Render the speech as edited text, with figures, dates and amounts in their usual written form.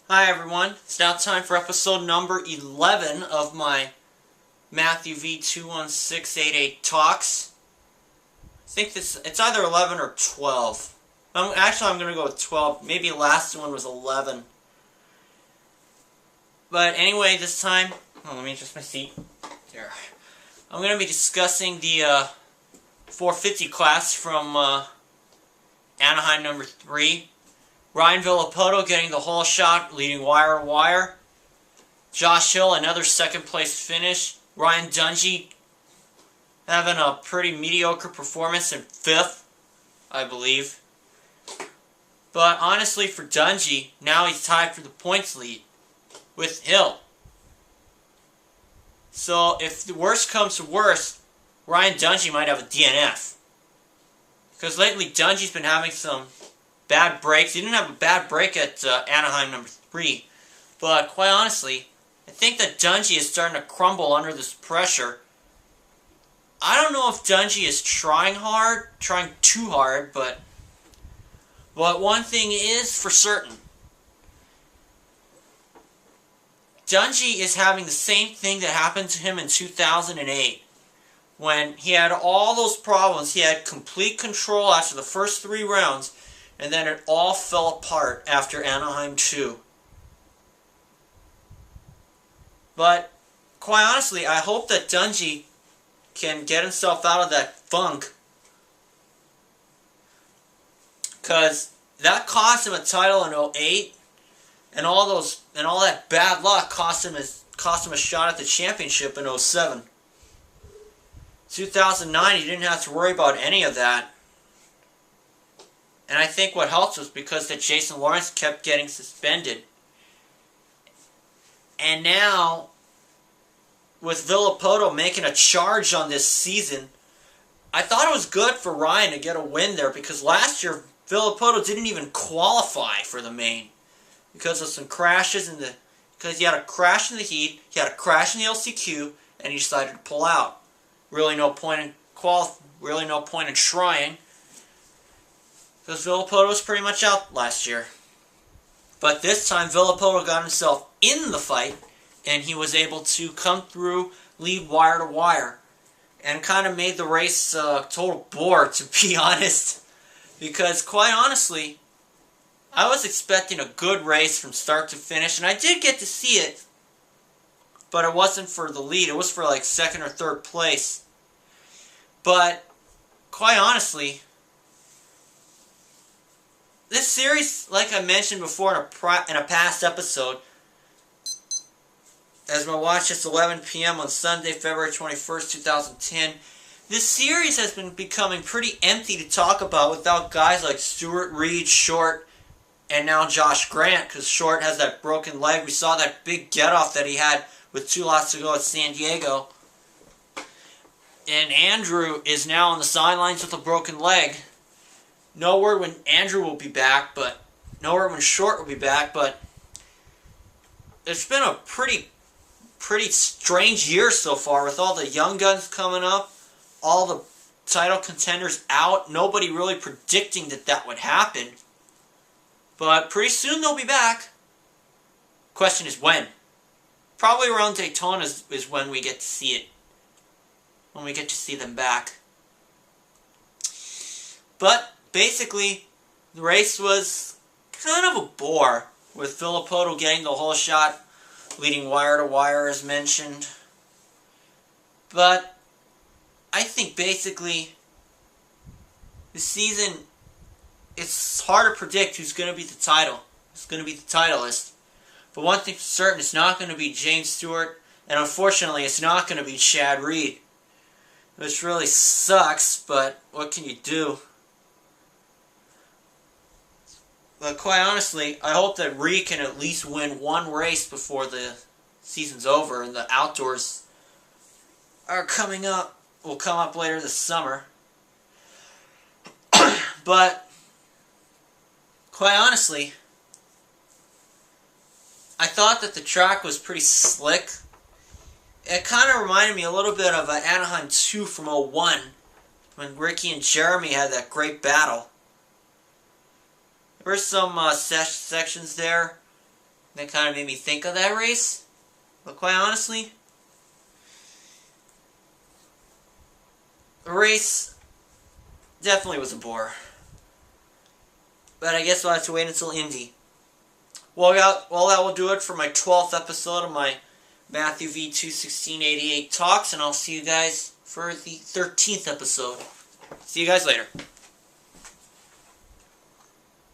Hi everyone, it's now time for episode number 11 of my MathewV21688 Talkz. I think it's either 11 or 12. I'm going to go with 12. Maybe the last one was 11. But anyway, this time, let me adjust my seat. There. I'm going to be discussing the 450 class from Anaheim number 3. Ryan Villopoto getting the whole shot, leading wire to wire. Josh Hill, another second place finish. Ryan Dungey having a pretty mediocre performance in 5th, I believe. But honestly, for Dungey, now he's tied for the points lead with Hill. So if the worst comes to worst, Ryan Dungey might have a DNF. Because lately Dungey's been having some bad breaks. He didn't have a bad break at Anaheim number 3. But quite honestly, I think that Dungey is starting to crumble under this pressure. I don't know if Dungey is trying too hard, but one thing is for certain. Dungey is having the same thing that happened to him in 2008. When he had all those problems, he had complete control after the first 3 rounds, and then it all fell apart after Anaheim 2. But, quite honestly, I hope that Dungey can get himself out of that funk. Because that cost him a title in 2008, and all that bad luck cost him a shot at the championship in 2007. 2009, he didn't have to worry about any of that. And I think what helped was because that Jason Lawrence kept getting suspended. And now, with Villopoto making a charge on this season, I thought it was good for Ryan to get a win there, because last year Villopoto didn't even qualify for the main because of some crashes because he had a crash in the heat, he had a crash in the LCQ, and he decided to pull out. Really no point in trying, because Villopoto was pretty much out last year. But this time, Villopoto got himself in the fight, and he was able to come through, lead wire to wire, and kind of made the race a total bore, to be honest. Because, quite honestly, I was expecting a good race from start to finish, and I did get to see it, but it wasn't for the lead. It was for like 2nd or 3rd place. But, quite honestly, this series, like I mentioned before in a past episode, as my watch is 11 p.m. on Sunday, February 21st, 2010, this series has been becoming pretty empty to talk about without guys like Stewart, Reed, Short, and now Josh Grant, because Short has that broken leg. We saw that big get-off that he had with 2 laps to go at San Diego. And Andrew is now on the sidelines with a broken leg. No word when Andrew will be back, but no word when Short will be back, but it's been a pretty strange year so far with all the young guns coming up, all the title contenders out, nobody really predicting that would happen. But pretty soon they'll be back. Question is when? Probably around Daytona is when we get to see it. When we get to see them back. But basically, the race was kind of a bore, with Villopoto getting the whole shot, leading wire to wire as mentioned. But I think basically the season, it's hard to predict who's going to be the titleist. But one thing for certain, it's not going to be James Stewart, and unfortunately it's not going to be Chad Reed. Which really sucks, but what can you do? But quite honestly, I hope that Reed can at least win one race before the season's over and the outdoors are coming up. Will come up later this summer. But quite honestly, I thought that the track was pretty slick. It kind of reminded me a little bit of Anaheim 2 from 2001, when Ricky and Jeremy had that great battle. There were some sections there that kind of made me think of that race. But quite honestly, the race definitely was a bore. But I guess we'll have to wait until Indy. Well, that will do it for my 12th episode of my MathewV21688 Talkz, and I'll see you guys for the 13th episode. See you guys later.